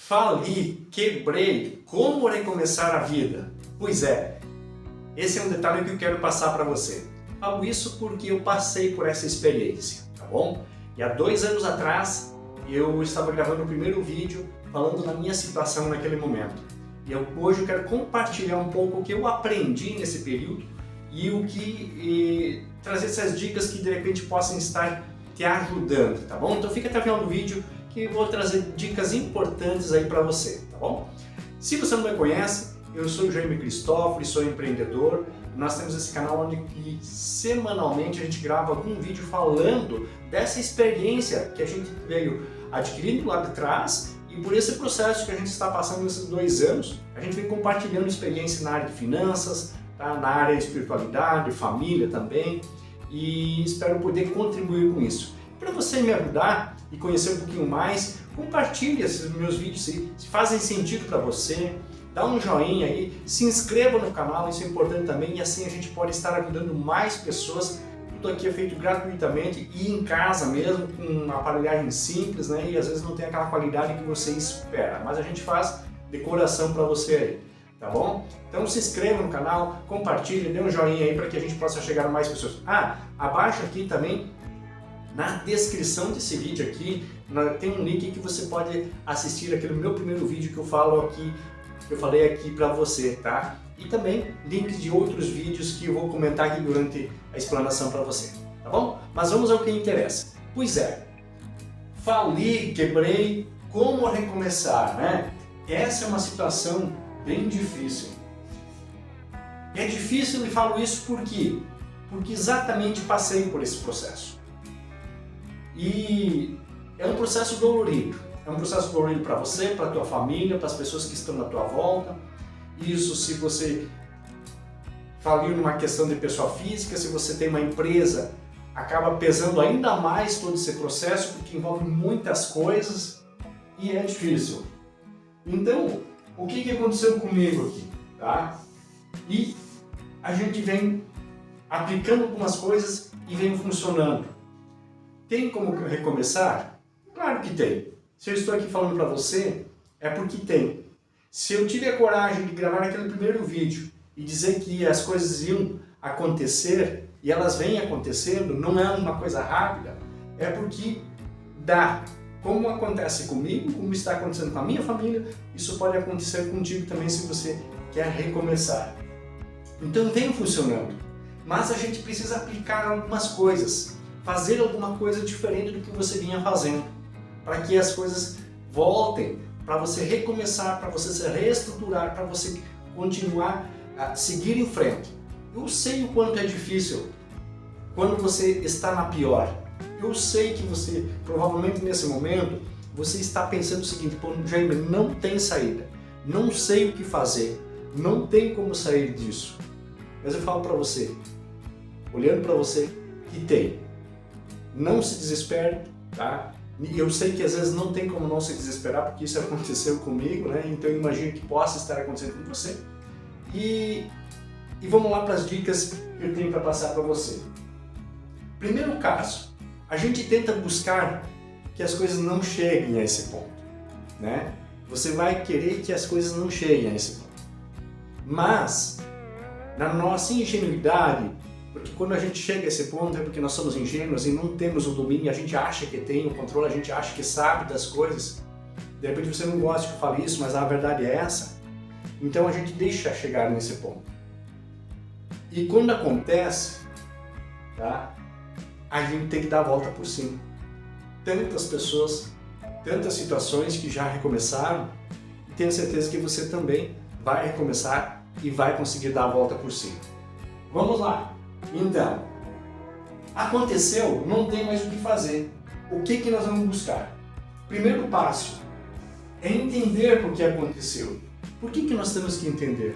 Fali, quebrei, como recomeçar a vida? Pois é, esse é um detalhe que eu quero passar para você. Falo isso porque eu passei por essa experiência, tá bom? E há 2 anos atrás eu estava gravando o primeiro vídeo falando da minha situação naquele momento. E hoje eu quero compartilhar um pouco o que eu aprendi nesse período e trazer essas dicas que de repente possam estar te ajudando, tá bom? Então fica até o final do vídeo que eu vou trazer dicas importantes aí para você, tá bom? Se você não me conhece, eu sou o Jaime Cristófoli, sou empreendedor. Nós temos esse canal onde semanalmente a gente grava algum vídeo falando dessa experiência que a gente veio adquirindo lá de trás e por esse processo que a gente está passando nesses 2 anos, a gente vem compartilhando experiência na área de finanças, tá? Na área de espiritualidade, família também, e espero poder contribuir com isso. Para você me ajudar e conhecer um pouquinho mais, compartilhe esses meus vídeos se fazem sentido para você, dá um joinha aí, se inscreva no canal, isso é importante também, e assim a gente pode estar ajudando mais pessoas. Tudo aqui é feito gratuitamente e em casa mesmo, com uma aparelhagem simples, né? E às vezes não tem aquela qualidade que você espera, mas a gente faz de coração para você aí, tá bom? Então se inscreva no canal, compartilhe, dê um joinha aí para que a gente possa chegar a mais pessoas. Abaixo aqui também, na descrição desse vídeo aqui, tem um link que você pode assistir aquele meu primeiro vídeo que eu falei aqui para você, tá? E também links de outros vídeos que eu vou comentar aqui durante a explanação para você, tá bom? Mas vamos ao que interessa. Pois é, fali, quebrei, como recomeçar, né? Essa é uma situação bem difícil. É difícil e falo isso por quê? Porque exatamente passei por esse processo. E é um processo dolorido. É um processo dolorido para você, para a tua família, para as pessoas que estão na tua volta. Isso se você faliu numa questão de pessoa física, se você tem uma empresa, acaba pesando ainda mais todo esse processo, porque envolve muitas coisas e é difícil. Então, o que aconteceu comigo aqui? Tá? E a gente vem aplicando algumas coisas e vem funcionando. Tem como recomeçar? Claro que tem. Se eu estou aqui falando para você, é porque tem. Se eu tive a coragem de gravar aquele primeiro vídeo e dizer que as coisas iam acontecer e elas vêm acontecendo, não é uma coisa rápida, é porque dá. Como acontece comigo, como está acontecendo com a minha família, isso pode acontecer contigo também se você quer recomeçar. Então vem funcionando, mas a gente precisa aplicar algumas coisas, fazer alguma coisa diferente do que você vinha fazendo, para que as coisas voltem, para você recomeçar, para você se reestruturar, para você continuar a seguir em frente. Eu sei o quanto é difícil quando você está na pior. Eu sei que você, provavelmente nesse momento, você está pensando o seguinte: pô, Jaime, não tem saída, não sei o que fazer, não tem como sair disso. Mas eu falo para você, olhando para você, que tem. Não se desespere, tá? E eu sei que às vezes não tem como não se desesperar, porque isso aconteceu comigo, né? Então eu imagino que possa estar acontecendo com você. E vamos lá para as dicas que eu tenho para passar para você. Primeiro caso, a gente tenta buscar que as coisas não cheguem a esse ponto, né? Você vai querer que as coisas não cheguem a esse ponto. Mas, na nossa ingenuidade, porque quando a gente chega a esse ponto é porque nós somos ingênuos e não temos o domínio, a gente acha que tem o controle, a gente acha que sabe das coisas. De repente você não gosta que eu fale isso, mas a verdade é essa. Então a gente deixa chegar nesse ponto. E quando acontece, tá, a gente tem que dar a volta por cima. Tantas pessoas, tantas situações que já recomeçaram, e tenho certeza que você também vai recomeçar e vai conseguir dar a volta por cima. Vamos lá! Então, aconteceu, não tem mais o que fazer. O que nós vamos buscar? Primeiro passo é entender por que aconteceu. Por que nós temos que entender?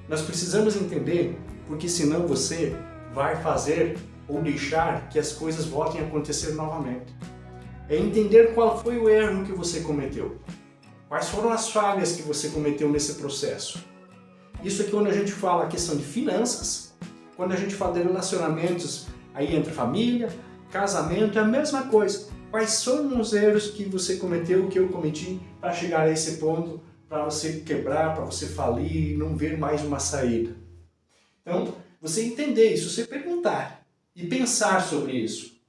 Nós precisamos entender porque senão você vai fazer ou deixar que as coisas voltem a acontecer novamente. É entender qual foi o erro que você cometeu. Quais foram as falhas que você cometeu nesse processo. Isso aqui quando a gente fala a questão de finanças, quando a gente fala de relacionamentos aí entre família, casamento, é a mesma coisa. quais são os erros que você cometeu, que eu cometi, para chegar a esse ponto, para você quebrar, para você falir e não ver mais uma saída. Então, você entender isso, você perguntar e pensar sobre isso.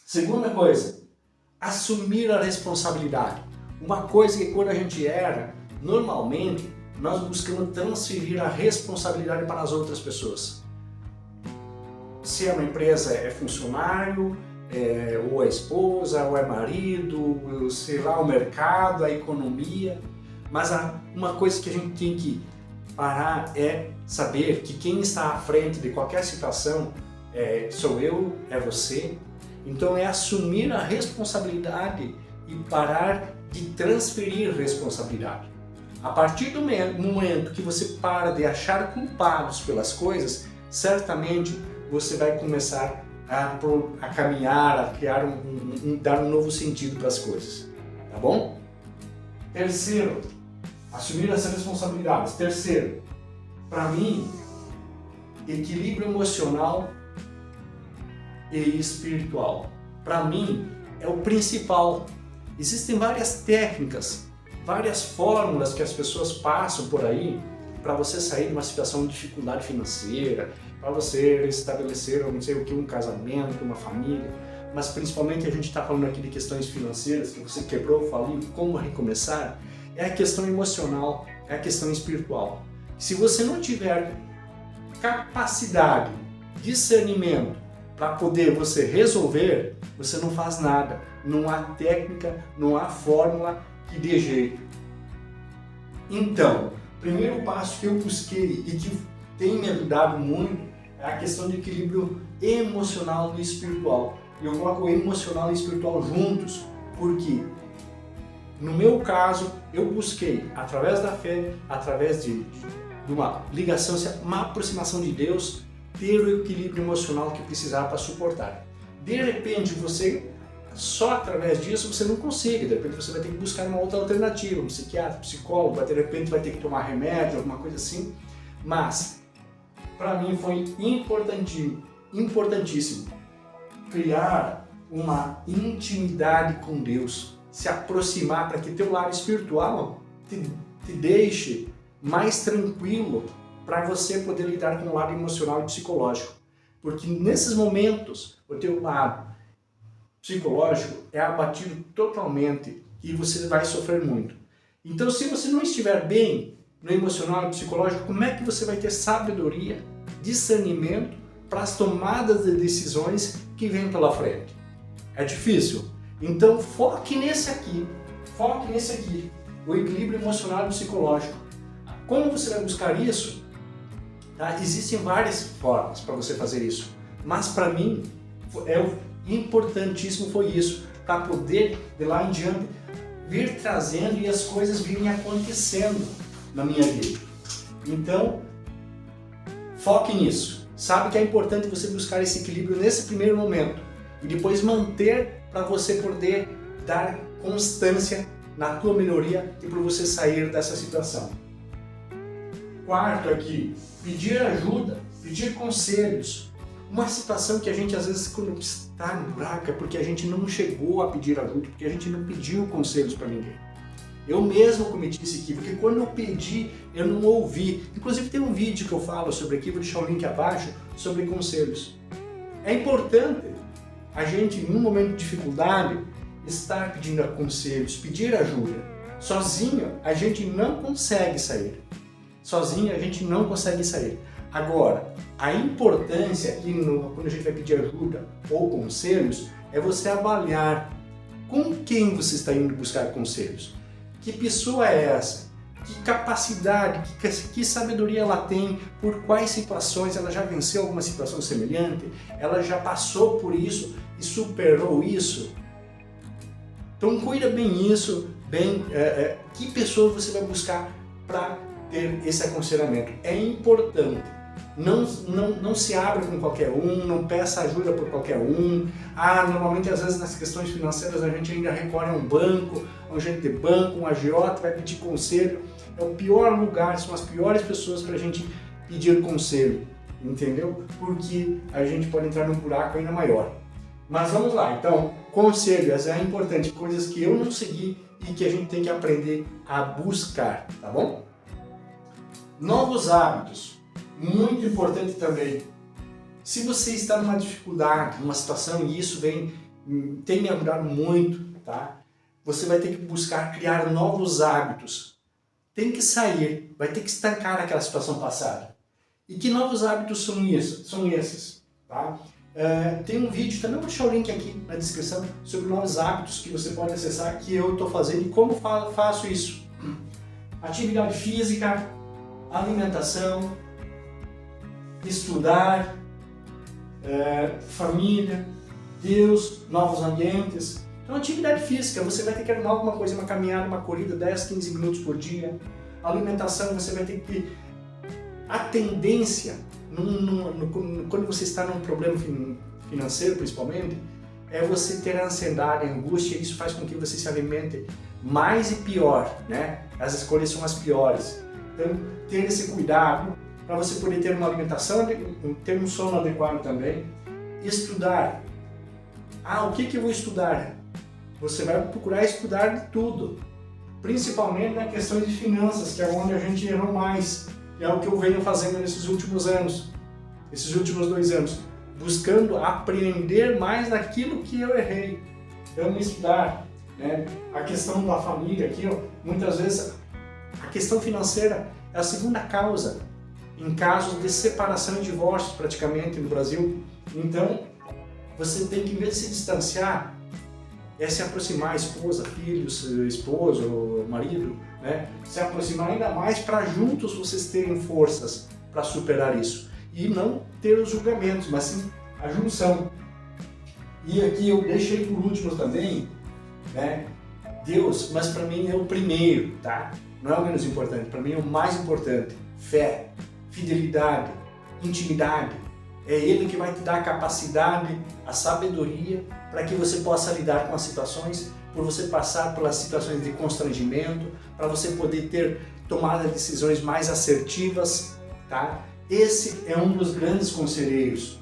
Segunda coisa, assumir a responsabilidade. Uma coisa que quando a gente erra, normalmente nós buscamos transferir a responsabilidade para as outras pessoas. Se é uma empresa, é funcionário, ou é esposa, ou é marido, sei lá, o mercado, a economia. Mas uma coisa que a gente tem que parar é saber que quem está à frente de qualquer situação sou eu, é você. Então é assumir a responsabilidade e parar de transferir responsabilidade. A partir do momento que você para de achar culpados pelas coisas, certamente você vai começar a caminhar, a criar dar um novo sentido para as coisas. Tá bom? Terceiro, assumir essas responsabilidades. Terceiro, para mim, equilíbrio emocional e espiritual. Para mim, é o principal. Existem várias técnicas, várias fórmulas que as pessoas passam por aí para você sair de uma situação de dificuldade financeira, para você estabelecer, não sei o que, um casamento, uma família, mas principalmente a gente está falando aqui de questões financeiras, que você quebrou, faliu, como recomeçar, é a questão emocional, é a questão espiritual. Se você não tiver capacidade, discernimento para poder você resolver, você não faz nada. Não há técnica, não há fórmula que dê jeito. Então, o primeiro passo que eu busquei e que tem me ajudado muito é a questão de equilíbrio emocional e espiritual. Eu coloco o emocional e o espiritual juntos, porque no meu caso, eu busquei, através da fé, através de uma ligação, uma aproximação de Deus, ter o equilíbrio emocional que precisava para suportar. De repente, você, só através disso, você não consegue. De repente, você vai ter que buscar uma outra alternativa, um psiquiatra, psicólogo, de repente vai ter que tomar remédio, alguma coisa assim. Mas, para mim, foi importantíssimo criar uma intimidade com Deus, se aproximar para que teu lado espiritual te deixe mais tranquilo para você poder lidar com o lado emocional e psicológico. Porque nesses momentos, o teu lado psicológico é abatido totalmente e você vai sofrer muito. Então, se você não estiver bem no emocional e psicológico, como é que você vai ter sabedoria, discernimento para as tomadas de decisões que vêm pela frente? É difícil. Então, foque nesse aqui, o equilíbrio emocional e psicológico. Como você vai buscar isso? Tá? Existem várias formas para você fazer isso, mas para mim importantíssimo foi isso, para poder de lá em diante vir trazendo e as coisas virem acontecendo na minha vida. Então, foque nisso. Sabe que é importante você buscar esse equilíbrio nesse primeiro momento e depois manter para você poder dar constância na tua melhoria e para você sair dessa situação. Quarto aqui, pedir ajuda, pedir conselhos. Uma situação que a gente às vezes quando está no buraco é porque a gente não chegou a pedir ajuda, porque a gente não pediu conselhos para ninguém. Eu mesmo cometi esse equívoco, porque quando eu pedi, eu não ouvi. Inclusive tem um vídeo que eu falo sobre aqui, vou deixar o link abaixo, sobre conselhos. É importante a gente, em um momento de dificuldade, estar pedindo conselhos, pedir ajuda. Sozinho, a gente não consegue sair. Agora, a importância aqui, quando a gente vai pedir ajuda ou conselhos, é você avaliar com quem você está indo buscar conselhos. Que pessoa é essa? Que capacidade, que sabedoria ela tem, por quais situações, ela já venceu alguma situação semelhante, ela já passou por isso e superou isso. Então cuida bem isso, que pessoa você vai buscar para ter esse aconselhamento. É importante. Não se abre com qualquer um, não peça ajuda por qualquer um. Normalmente às vezes nas questões financeiras a gente ainda recorre a um banco, a um agente de banco, um agiota, vai pedir conselho. É o pior lugar, são as piores pessoas para a gente pedir conselho, entendeu? Porque a gente pode entrar num buraco ainda maior. Mas vamos lá, então, conselhos é importante, coisas que eu não segui e que a gente tem que aprender a buscar, tá bom? Novos hábitos, muito importante também. Se você está numa dificuldade, numa situação, e isso tem me ajudado muito, tá? Você vai ter que buscar criar novos hábitos. Tem que sair, vai ter que estancar aquela situação passada. E que novos hábitos são esses, tá? Tem um vídeo, também vou deixar o link aqui na descrição, sobre novos hábitos que você pode acessar, que eu estou fazendo e como faço isso. Atividade física, alimentação, estudar, família, Deus, novos ambientes. Então, atividade física, você vai ter que arrumar alguma coisa, uma caminhada, uma corrida, 10, 15 minutos por dia. Alimentação, você vai ter que... A tendência, quando você está num problema financeiro, principalmente, é você ter a ansiedade, a angústia, e isso faz com que você se alimente mais e pior, né? As escolhas são as piores. Então, ter esse cuidado para você poder ter uma alimentação, ter um sono adequado também. Estudar. O que eu vou estudar? Você vai procurar estudar de tudo, principalmente na questão de finanças, que é onde a gente errou mais, que é o que eu venho fazendo nesses últimos anos, esses últimos 2 anos, buscando aprender mais daquilo que eu errei. Então, estudar, né? A questão da família aqui, muitas vezes a questão financeira é a segunda causa em casos de separação e divórcio praticamente no Brasil. Então, você tem que, em vez de se distanciar, se aproximar, esposa, filhos, esposo, marido, né? Se aproximar ainda mais para juntos vocês terem forças para superar isso. E não ter os julgamentos, mas sim a junção. E aqui eu deixei por último também, né? Deus, mas para mim é o primeiro, tá? Não é o menos importante, para mim é o mais importante. Fé, fidelidade, intimidade. É Ele que vai te dar a capacidade, a sabedoria para que você possa lidar com as situações, por você passar pelas situações de constrangimento, para você poder ter tomado decisões mais assertivas, tá? Esse é um dos grandes conselheiros.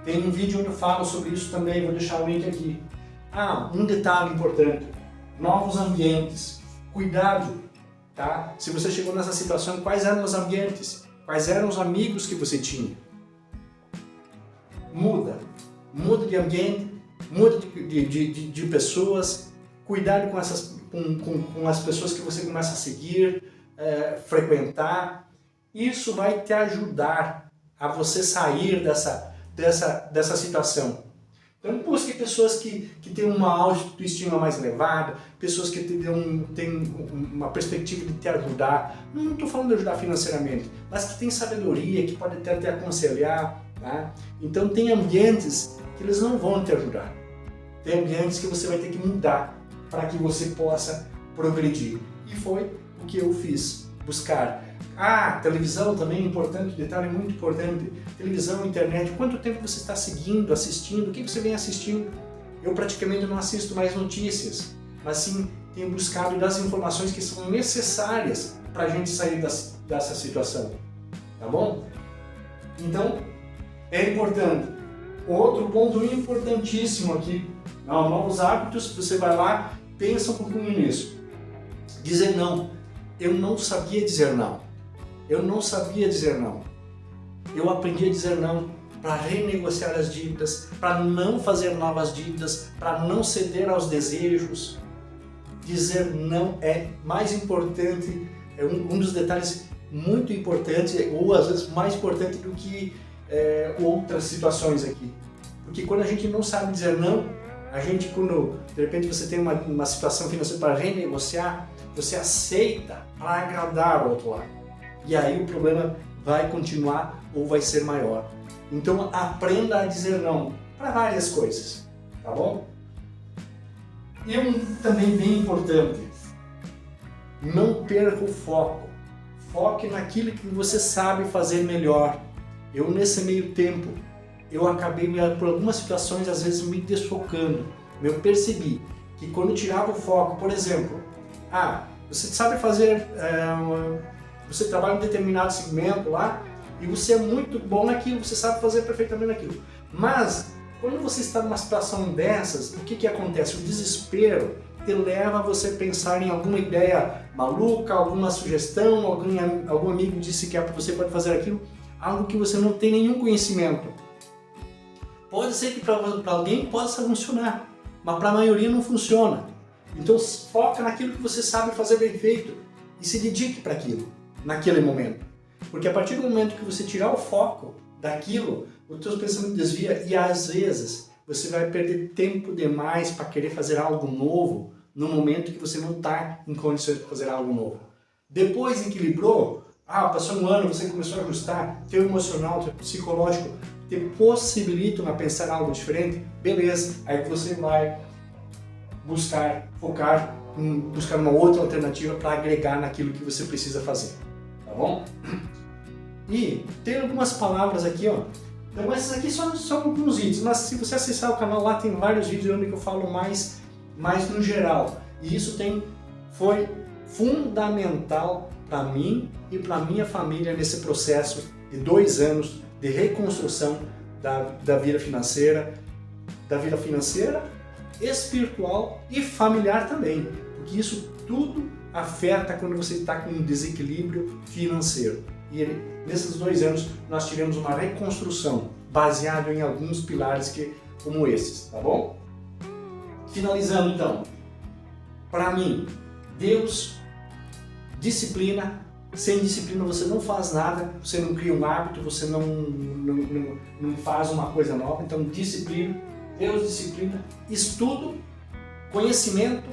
Tem um vídeo onde eu falo sobre isso também, vou deixar o link aqui. Um detalhe importante, novos ambientes, cuidado, tá? Se você chegou nessa situação, quais eram os ambientes? Quais eram os amigos que você tinha? Muda de ambiente, muda de pessoas, cuidado com as pessoas que você começa a seguir, frequentar. Isso vai te ajudar a você sair dessa situação. Então busque pessoas que têm uma autoestima mais elevada, pessoas que têm uma perspectiva de te ajudar. Não estou falando de ajudar financeiramente, mas que têm sabedoria, que podem até te aconselhar. Tá? Então tem ambientes que eles não vão te ajudar. Tem ambientes que você vai ter que mudar para que você possa progredir. E foi o que eu fiz, buscar. Televisão também é importante, detalhe muito importante. Televisão, internet, quanto tempo você está seguindo, assistindo, o que você vem assistindo? Eu praticamente não assisto mais notícias, mas sim tenho buscado das informações que são necessárias para a gente sair dessa situação. Tá bom? Então, é importante. Outro ponto importantíssimo aqui, novos hábitos, você vai lá, pensa um pouquinho nisso. Dizer não. Eu não sabia dizer não. Eu não sabia dizer não. Eu aprendi a dizer não para renegociar as dívidas, para não fazer novas dívidas, para não ceder aos desejos. Dizer não é mais importante, é um dos detalhes muito importantes, ou às vezes mais importante do que outras situações aqui. Porque quando a gente não sabe dizer não, quando de repente você tem uma situação financeira para renegociar, você aceita para agradar o outro lado. E aí o problema vai continuar ou vai ser maior. Então aprenda a dizer não para várias coisas, tá bom? E também bem importante, não perca o foco. Foque naquilo que você sabe fazer melhor. Eu nesse meio tempo, eu acabei por algumas situações às vezes me desfocando. Eu percebi que quando eu tirava o foco, por exemplo, você sabe fazer, você trabalha em um determinado segmento lá e você é muito bom naquilo, você sabe fazer perfeitamente naquilo. Mas Quando você está numa situação dessas, o que acontece? O desespero te leva a você pensar em alguma ideia maluca, alguma sugestão, algum amigo disse que você pode fazer aquilo, algo que você não tem nenhum conhecimento. Pode ser que para alguém possa funcionar, mas para a maioria não funciona. Então foca naquilo que você sabe fazer bem feito e se dedique para aquilo, naquele momento. Porque a partir do momento que você tirar o foco daquilo, o teu pensamento desvia e às vezes você vai perder tempo demais para querer fazer algo novo no momento que você não está em condições de fazer algo novo. Depois equilibrou, passou um ano, você começou a ajustar, teu emocional, teu psicológico te possibilitam a pensar algo diferente, beleza, aí você vai focar em buscar uma outra alternativa para agregar naquilo que você precisa fazer, tá bom? E tem algumas palavras aqui, ó. Então esses aqui são alguns vídeos, mas se você acessar o canal lá tem vários vídeos onde eu falo mais no geral. E isso foi fundamental para mim e para minha família nesse processo de 2 anos de reconstrução da vida financeira, espiritual e familiar também, porque isso tudo afeta quando você está com um desequilíbrio financeiro. E nesses 2 anos nós tivemos uma reconstrução baseada em alguns pilares como esses, tá bom? Finalizando então, para mim, Deus, disciplina. Sem disciplina você não faz nada, você não cria um hábito, você não faz uma coisa nova. Então disciplina, Deus disciplina, estudo, conhecimento,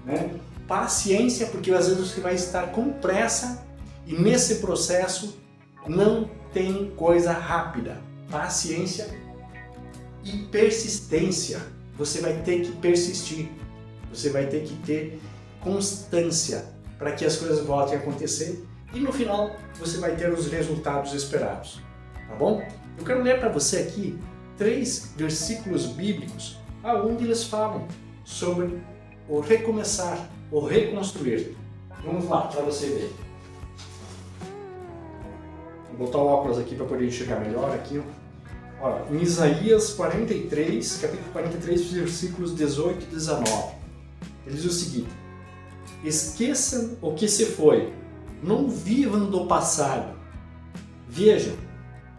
né? Paciência, porque às vezes você vai estar com pressa e nesse processo não tem coisa rápida. Paciência e persistência. Você vai ter que persistir, você vai ter que ter constância para que as coisas voltem a acontecer e no final você vai ter os resultados esperados, tá bom? Eu quero ler para você aqui 3 versículos bíblicos onde eles falam sobre o recomeçar, o reconstruir. Vamos lá para você ver. Vou botar o óculos aqui para poder enxergar melhor aqui. Olha, em Isaías 43, capítulo 43, versículos 18 e 19, ele diz o seguinte: esqueçam o que se foi, não vivam do passado. Vejam,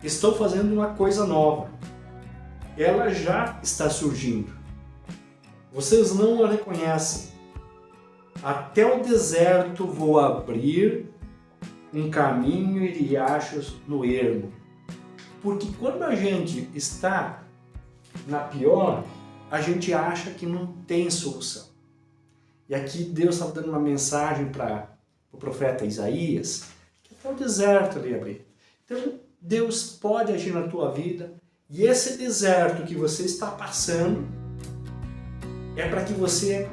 estou fazendo uma coisa nova. Ela já está surgindo. Vocês não a reconhecem. Até o deserto vou abrir um caminho e riachos no ermo. Porque quando a gente está na pior, a gente acha que não tem solução. E aqui Deus estava dando uma mensagem para o profeta Isaías, que até o deserto ali abrir. Então Deus pode agir na tua vida e esse deserto que você está passando é para que você,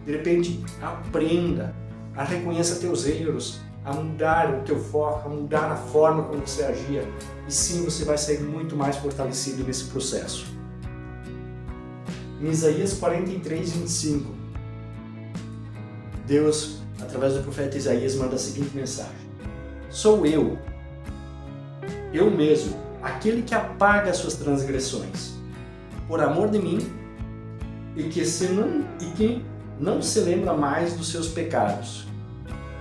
de repente, aprenda a reconhecer teus erros, a mudar o teu foco, a mudar a forma como você agia. E sim, você vai sair muito mais fortalecido nesse processo. Em Isaías 43, 25, Deus, através do profeta Isaías, manda a seguinte mensagem: sou eu mesmo, aquele que apaga as suas transgressões, por amor de mim, e que não se lembra mais dos seus pecados.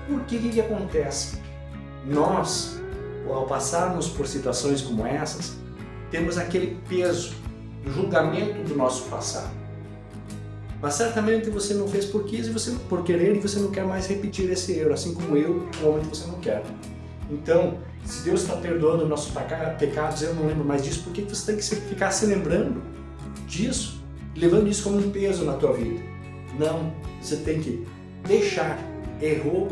Por que acontece? Nós, ao passarmos por situações como essas, temos aquele peso do julgamento do nosso passado. Mas certamente você não fez por querer e você não quer mais repetir esse erro, assim como eu, provavelmente você não quer. Então, se Deus está perdoando nossos pecados, eu não lembro mais disso, por que você tem que ficar se lembrando disso, levando isso como um peso na tua vida? Não, você tem que deixar. Errou,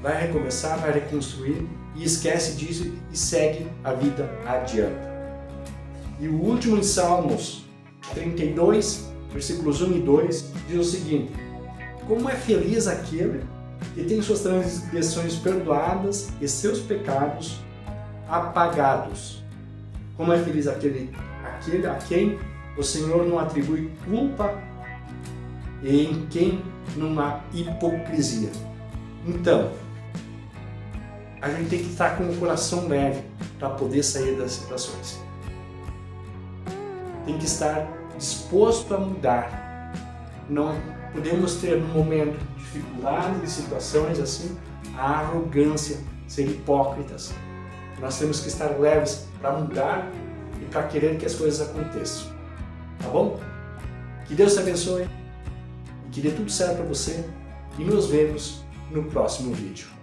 vai recomeçar, vai reconstruir e esquece disso e segue a vida adiante. E o último em Salmos 32, versículos 1 e 2, diz o seguinte: como é feliz aquele que tem suas transgressões perdoadas e seus pecados apagados. Como é feliz aquele a quem o Senhor não atribui culpa e em quem não há hipocrisia. Então, a gente tem que estar com o coração leve para poder sair das situações. tem que estar disposto a mudar. Não podemos ter no momento dificuldades e situações assim, a arrogância, ser hipócritas. Nós temos que estar leves para mudar e para querer que as coisas aconteçam. Tá bom? Que Deus te abençoe e que dê tudo certo para você e nos vemos no próximo vídeo.